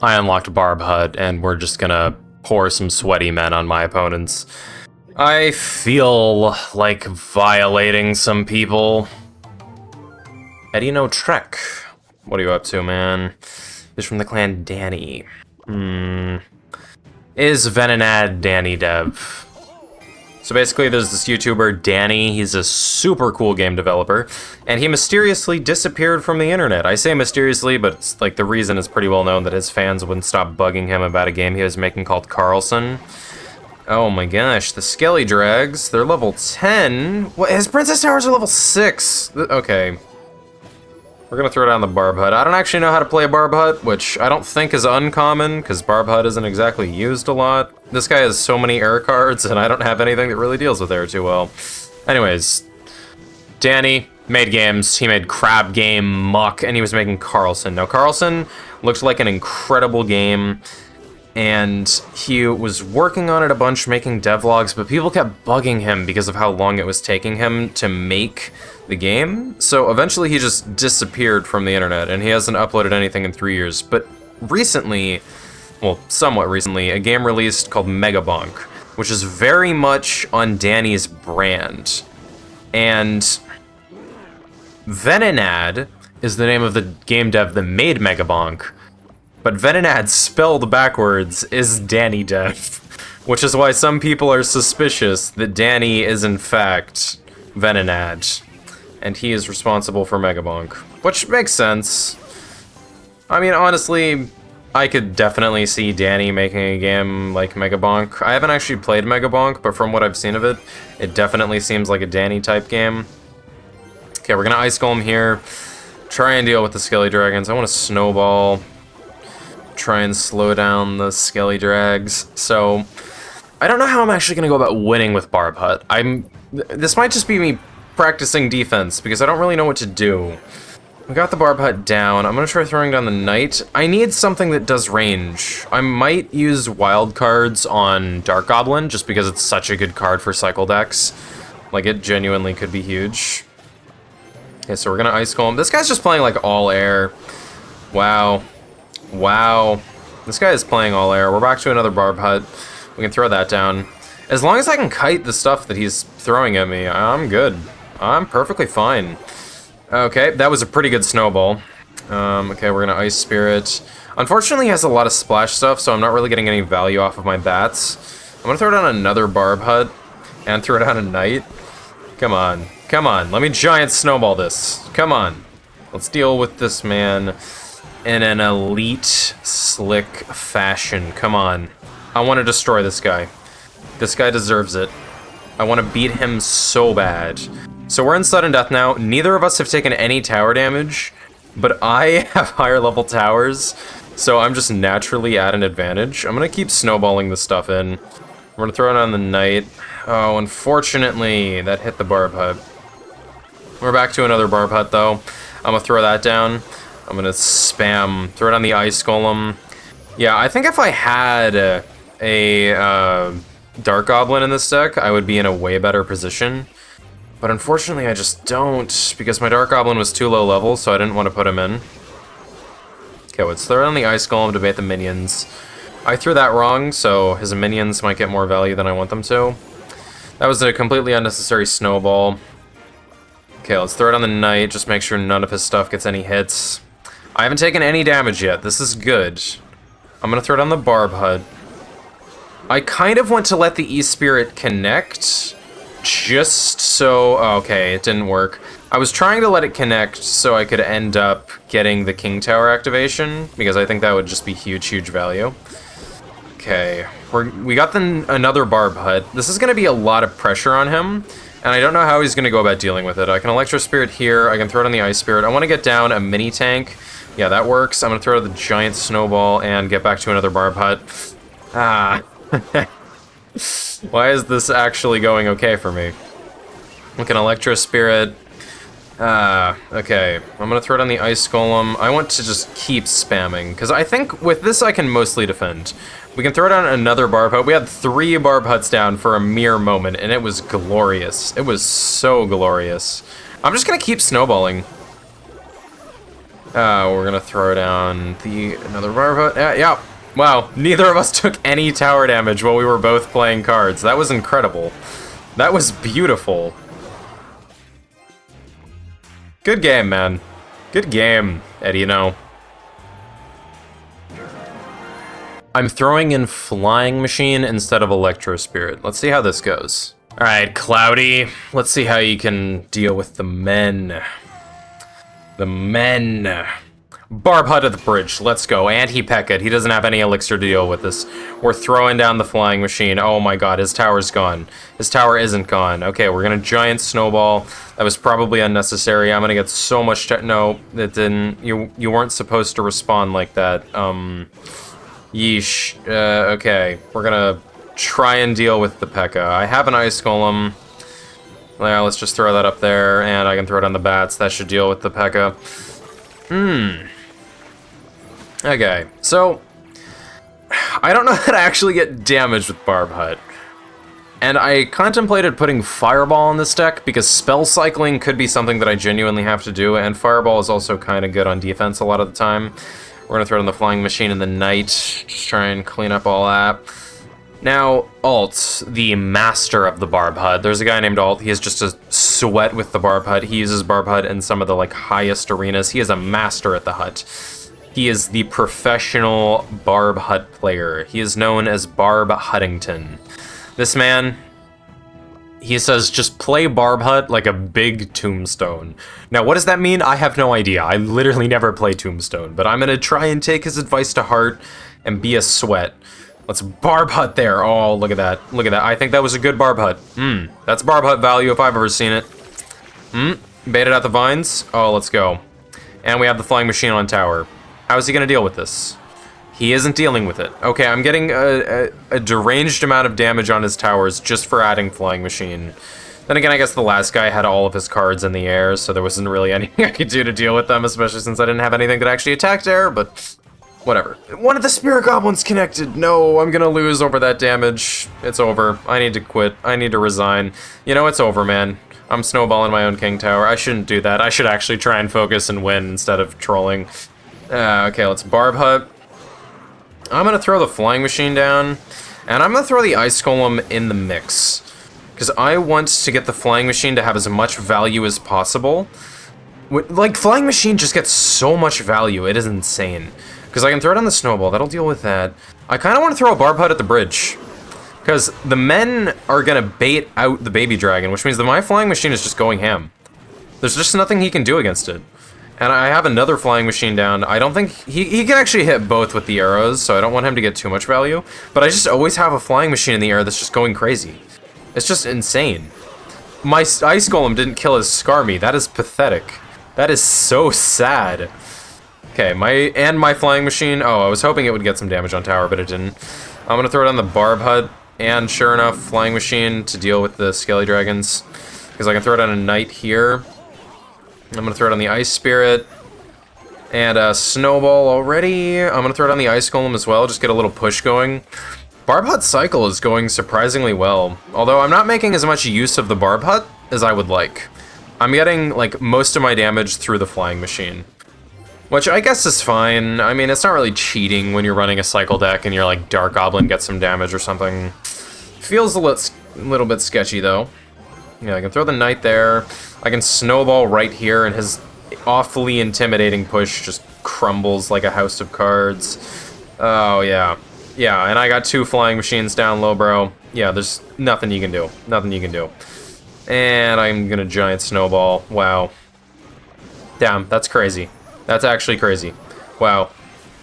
I unlocked Barb Hut, and we're just gonna pour some sweaty men on my opponents. I feel like violating some people. Edino Trek. What are you up to, man? He's from the clan Danny. Is Venonad Danny Dev? So basically there's this YouTuber, Danny. He's a super cool game developer, and he mysteriously disappeared from the internet. I say mysteriously, but it's like the reason is pretty well known, that his fans wouldn't stop bugging him about a game he was making called Carlson. Oh my gosh, the Skelly Drags, they're level 10? What, his Princess Towers are level 6? Okay. We're gonna throw down the Barb Hut. I don't actually know how to play a Barb Hut, which I don't think is uncommon, because Barb Hut isn't exactly used a lot. This guy has so many air cards, and I don't have anything that really deals with air too well. Anyways, Danny made games. He made Crab Game, Muck, and he was making Carlson. Now, Carlson looked like an incredible game, and he was working on it a bunch, making devlogs, but people kept bugging him because of how long it was taking him to make the game. So eventually he just disappeared from the internet, and he hasn't uploaded anything in 3 years. But recently, well, somewhat recently, a game released called Megabonk, which is very much on Danny's brand. And Venonad is the name of the game dev that made Megabonk, but Venonad spelled backwards is Danny Dev, which is why some people are suspicious that Danny is in fact Venonad, and he is responsible for Megabonk, which makes sense. I mean, honestly, I could definitely see Danny making a game like Megabonk. I haven't actually played Megabonk, but from what I've seen of it, it definitely seems like a Danny type game. Okay, we're gonna Ice Golem here. Try and deal with the Skelly Dragons. I want to Snowball. Try and slow down the Skelly Drags. So, I don't know how I'm actually gonna go about winning with Barb Hut. This might just be me practicing defense, because I don't really know what to do. We got the Barb Hut down. I'm gonna try throwing down the Knight. I need something that does range. I might use wild cards on Dark Goblin, just because it's such a good card for cycle decks. Like, it genuinely could be huge. Okay, so we're gonna Ice Golem. This guy's just playing like all air. Wow. Wow. This guy is playing all air. We're back to another Barb Hut. We can throw that down. As long as I can kite the stuff that he's throwing at me, I'm good. I'm perfectly fine. Okay, that was a pretty good snowball. Okay, we're gonna Ice Spirit. Unfortunately, he has a lot of splash stuff, so I'm not really getting any value off of my bats. I'm gonna throw down another Barb Hut and throw down a Knight. Come on. Come on. Let me giant snowball this. Come on. Let's deal with this man in an elite, slick fashion. Come on. I want to destroy this guy. This guy deserves it. I want to beat him so bad. So we're in sudden death now. Neither of us have taken any tower damage, but I have higher level towers, so I'm just naturally at an advantage. I'm going to keep snowballing this stuff in. We're going to throw it on the Knight. Oh, unfortunately, that hit the Barb Hut. We're back to another Barb Hut, though. I'm going to throw that down. I'm going to spam, throw it on the Ice Golem. Yeah, I think if I had a Dark Goblin in this deck, I would be in a way better position. But unfortunately, I just don't, because my Dark Goblin was too low level, so I didn't want to put him in. Okay, let's throw it on the Ice Golem to bait the minions. I threw that wrong, so his minions might get more value than I want them to. That was a completely unnecessary snowball. Okay, let's throw it on the Knight, just make sure none of his stuff gets any hits. I haven't taken any damage yet. This is good. I'm gonna throw it on the Barb Hut. I kind of want to let the E-Spirit connect, just so... Oh, okay, it didn't work. I was trying to let it connect so I could end up getting the King Tower activation, because I think that would just be huge, huge value. Okay, we got another Barb Hut. This is gonna be a lot of pressure on him, and I don't know how he's gonna go about dealing with it. I can Electro Spirit here, I can throw it on the Ice Spirit. I want to get down a mini tank. Yeah, that works. I'm gonna throw the giant snowball and get back to another Barb Hut. Ah. Why is this actually going okay for me? We can Electro Spirit. Okay. I'm gonna throw it on the Ice Golem. I want to just keep spamming, because I think with this I can mostly defend. We can throw down another Barb Hut. We had 3 Barb Huts down for a mere moment, and it was glorious. It was so glorious. I'm just gonna keep snowballing. We're gonna throw down another Barb Hut. Yeah. Wow, neither of us took any tower damage while we were both playing cards. That was incredible. That was beautiful. Good game, man. Good game, Eddie, I'm throwing in Flying Machine instead of Electro Spirit. Let's see how this goes. Alright, Cloudy. Let's see how you can deal with the men. The men. Barb Hut at the bridge. Let's go. And he peck it. He doesn't have any elixir to deal with this. We're throwing down the Flying Machine. Oh my god, his tower's gone. His tower isn't gone. Okay, we're gonna giant snowball. That was probably unnecessary. I'm gonna get so much no, it didn't. You weren't supposed to respond like that. Yeesh. Okay. We're gonna try and deal with the P.E.K.K.A. I have an Ice Golem. Yeah, let's just throw that up there, and I can throw it on the bats. That should deal with the P.E.K.K.A. Okay, so I don't know how to actually get damage with Barb Hut. And I contemplated putting Fireball in this deck because spell cycling could be something that I genuinely have to do, and Fireball is also kind of good on defense a lot of the time. We're gonna throw it on the Flying Machine in the night, just try and clean up all that. Now, Alt, the master of the Barb Hut. There's a guy named Alt. He is just a sweat with the Barb Hut. He uses Barb Hut in some of the highest arenas. He is a master at the hut. He is the professional Barb Hut player. He is known as Barb Huttington. This man, he says, just play Barb Hut like a big Tombstone. Now, what does that mean? I have no idea. I literally never play Tombstone, but I'm gonna try and take his advice to heart and be a sweat. Let's Barb Hut there. Oh, look at that. Look at that. I think that was a good Barb Hut. That's Barb Hut value if I've ever seen it. Baited out the vines. Oh, let's go. And we have the Flying Machine on tower. How is he going to deal with this? He isn't dealing with it. Okay, I'm getting a deranged amount of damage on his towers just for adding Flying Machine. Then again, I guess the last guy had all of his cards in the air, so there wasn't really anything I could do to deal with them, especially since I didn't have anything that actually attacked air, but whatever. One of the Spirit Goblins connected. No, I'm going to lose over that damage. It's over. I need to quit. I need to resign. You know, it's over, man. I'm snowballing my own King Tower. I shouldn't do that. I should actually try and focus and win instead of trolling. Okay, let's Barb Hut. I'm gonna throw the Flying Machine down, and I'm gonna throw the Ice Golem in the mix, because I want to get the Flying Machine to have as much value as possible. Flying Machine just gets so much value, it is insane. Because I can throw down the Snowball, that'll deal with that. I kind of want to throw a Barb Hut at the bridge, because the men are gonna bait out the Baby Dragon, which means that my Flying Machine is just going ham. There's just nothing he can do against it. And I have another Flying Machine down. I don't think... He can actually hit both with the arrows, so I don't want him to get too much value. But I just always have a Flying Machine in the air that's just going crazy. It's just insane. My Ice Golem didn't kill his Skarmy. That is pathetic. That is so sad. Okay, my Flying Machine... Oh, I was hoping it would get some damage on tower, but it didn't. I'm gonna throw it on the Barb Hut. And sure enough, Flying Machine to deal with the Skelly Dragons. Because I can throw it on a Knight here. I'm gonna throw it on the Ice Spirit, and a Snowball already. I'm gonna throw it on the Ice Golem as well, just get a little push going. Barb Hut Cycle is going surprisingly well, although I'm not making as much use of the Barb Hut as I would like. I'm getting, most of my damage through the Flying Machine, which I guess is fine. I mean, it's not really cheating when you're running a Cycle deck and you're Dark Goblin gets some damage or something. Feels a little bit sketchy, though. Yeah, I can throw the Knight there. I can Snowball right here, and his awfully intimidating push just crumbles like a house of cards. Oh, yeah. Yeah, and I got 2 Flying Machines down low, bro. Yeah, there's nothing you can do. Nothing you can do. And I'm gonna giant Snowball. Wow. Damn, that's crazy. That's actually crazy. Wow.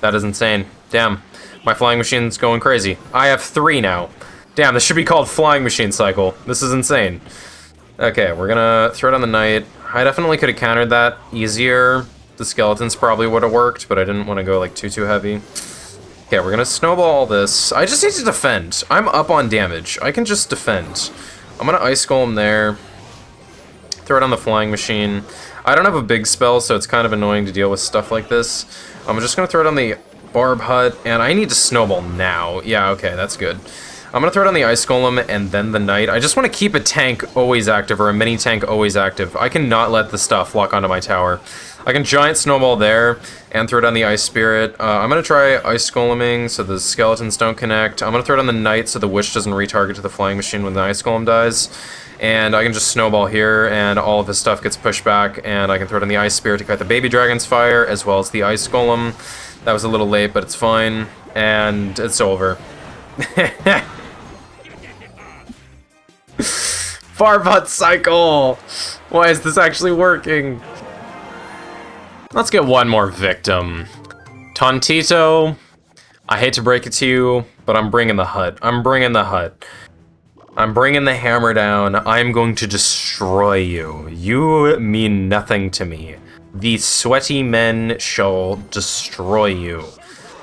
That is insane. Damn. My Flying Machine's going crazy. I have 3 now. Damn, this should be called Flying Machine Cycle. This is insane. Okay, we're gonna throw it on the Knight. I definitely could have countered that easier. The Skeletons probably would have worked, but I didn't want to go too heavy. Okay, we're gonna Snowball this. I just need to defend. I'm up on damage. I can just defend. I'm gonna Ice Golem there. Throw it on the Flying Machine. I don't have a big spell, so it's kind of annoying to deal with stuff like this. I'm just gonna throw it on the Barb Hut, and I need to Snowball now. Yeah, okay, that's good. I'm gonna throw it on the Ice Golem and then the Knight. I just want to keep a tank always active, or a mini tank always active. I cannot let the stuff lock onto my tower. I can giant snowball there and throw down the ice spirit. I'm gonna try ice goleming so the skeletons don't connect. I'm gonna throw down the knight so the witch doesn't retarget to the flying machine when the ice golem dies. And I can just snowball here and all of his stuff gets pushed back, and I can throw down the ice spirit to cut the baby dragon's fire as well as the ice golem. That was a little late, but it's fine. And it's over. Barb Hut Cycle! Why is this actually working? Let's get one more victim. Tontito, I hate to break it to you, but I'm bringing the hut. I'm bringing the hut. I'm bringing the hammer down. I'm going to destroy you. You mean nothing to me. The sweaty men shall destroy you.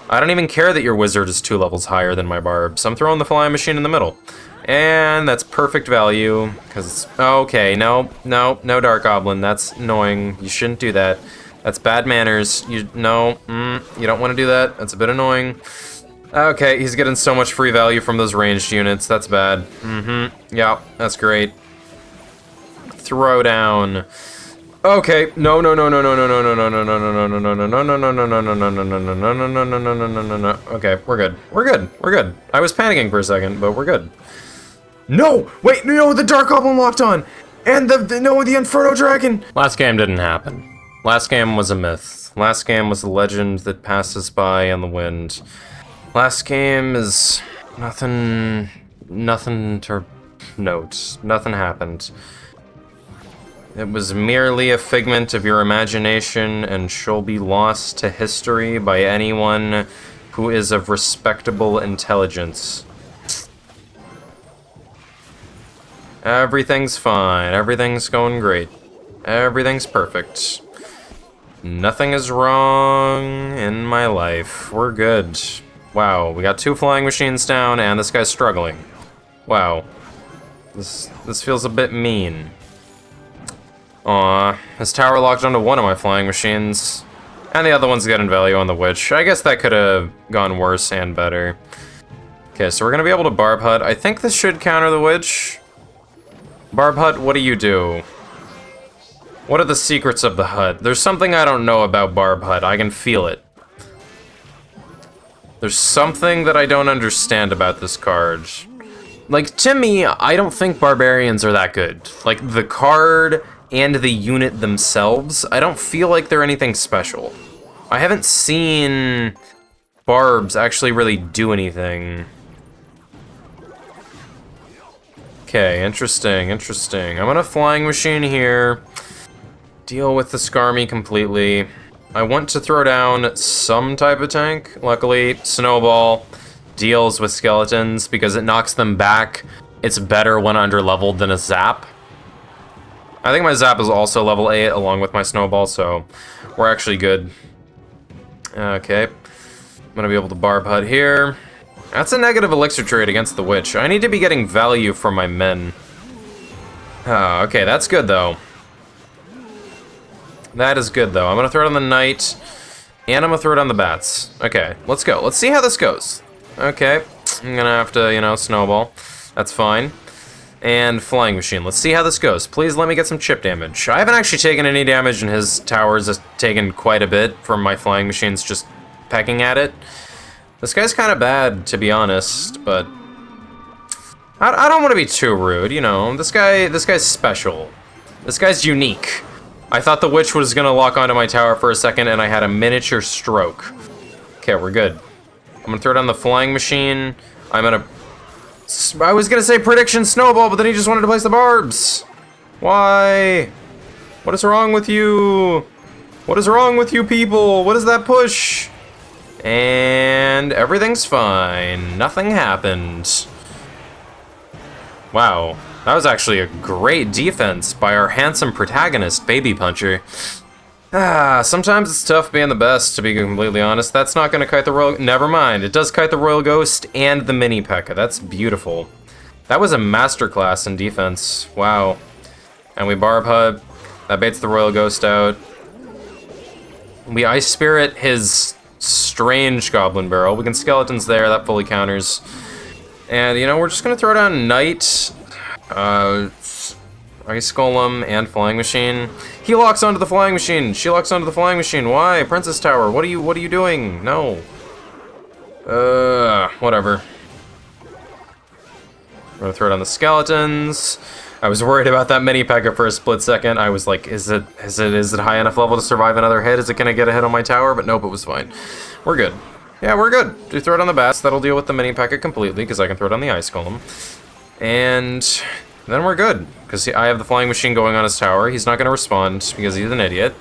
I don't even care that your wizard is 2 levels higher than my barbs. I'm throwing the flying machine in the middle. And that's perfect value, because it's... Okay, no, Dark Goblin. That's annoying. You shouldn't do that. That's bad manners. You don't want to do that. That's a bit annoying. Okay, he's getting so much free value from those ranged units. That's bad. Yeah, that's great. Throw down. Okay, no. Okay, we're good. I was panicking for a second, but we're good. No! Wait, no, the Dark Goblin locked on! And the Inferno Dragon! Last game didn't happen. Last game was a myth. Last game was a legend that passes by in the wind. Last game is nothing to note. Nothing happened. It was merely a figment of your imagination and shall be lost to history by anyone who is of respectable intelligence. Everything's fine. Everything's going great. Everything's perfect. Nothing is wrong in my life. We're good. Wow, we got 2 flying machines down and this guy's struggling. Wow. This feels a bit mean. Aw, his tower locked onto one of my flying machines. And the other one's getting value on the witch. I guess that could have gone worse and better. Okay, so we're gonna be able to Barb Hut. I think this should counter the witch. Barb Hut, what do you do? What are the secrets of the hut? There's something I don't know about Barb Hut. I can feel it. There's something that I don't understand about this card. Like, to me, I don't think barbarians are that good. Like, the card and the unit themselves, I don't feel like they're anything special. I haven't seen barbs actually really do anything. Okay, interesting. I'm on a flying machine here. Deal with the Skarmy completely. I want to throw down some type of tank. Luckily, Snowball deals with skeletons because it knocks them back. It's better when under-leveled than a Zap. I think my Zap is also level 8 along with my Snowball, so we're actually good. Okay. I'm gonna be able to Barb Hut here. That's a negative elixir trade against the witch. I need to be getting value from my men. Okay, that's good though. That is good though. I'm gonna throw it on the knight, and I'm gonna throw it on the bats. Okay, let's go. Let's see how this goes. Okay, I'm gonna have to, snowball. That's fine. And flying machine. Let's see how this goes. Please let me get some chip damage. I haven't actually taken any damage, and his towers has taken quite a bit from my flying machines just pecking at it. This guy's kind of bad, to be honest, but I don't want to be too rude, This guy's special. This guy's unique. I thought the witch was gonna lock onto my tower for a second, and I had a miniature stroke. Okay, we're good. I'm gonna throw down the flying machine. I was gonna say prediction snowball, but then he just wanted to place the barbs. Why? What is wrong with you? What is wrong with you people? What is that push? And everything's fine. Nothing happened. Wow. That was actually a great defense by our handsome protagonist, Baby Puncher. Sometimes it's tough being the best, to be completely honest. That's not gonna kite the Royal... Never mind. It does kite the Royal Ghost and the Mini P.E.K.K.A. That's beautiful. That was a masterclass in defense. Wow. And we Barb Hut. That baits the Royal Ghost out. We Ice Spirit his strange Goblin Barrel. We can Skeletons there. That fully counters. And, we're just gonna throw down Knight. Ice Golem and Flying Machine. He locks onto the Flying Machine. She locks onto the Flying Machine. Why? Princess Tower. What are you doing? No. Whatever. I'm gonna throw it on the skeletons. I was worried about that mini Pekka for a split second. I was like, is it high enough level to survive another hit? Is it gonna get a hit on my tower? But nope, it was fine. We're good. Yeah, we're good. You throw it on the bats, that'll deal with the mini Pekka completely, because I can throw it on the Ice Golem. And then we're good, because I have the Flying Machine going on his tower. He's not gonna respond, because he's an idiot.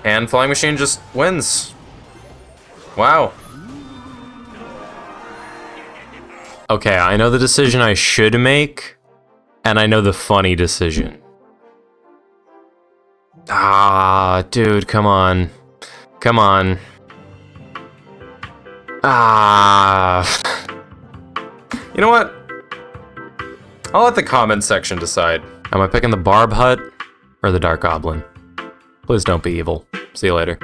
And Flying Machine just wins. Wow. Okay, I know the decision I should make, and I know the funny decision. Ah, dude, come on. Come on. Ah. You know what? I'll let the comment section decide. Am I picking the Barb Hut or the Dark Goblin? Please don't be evil. See you later.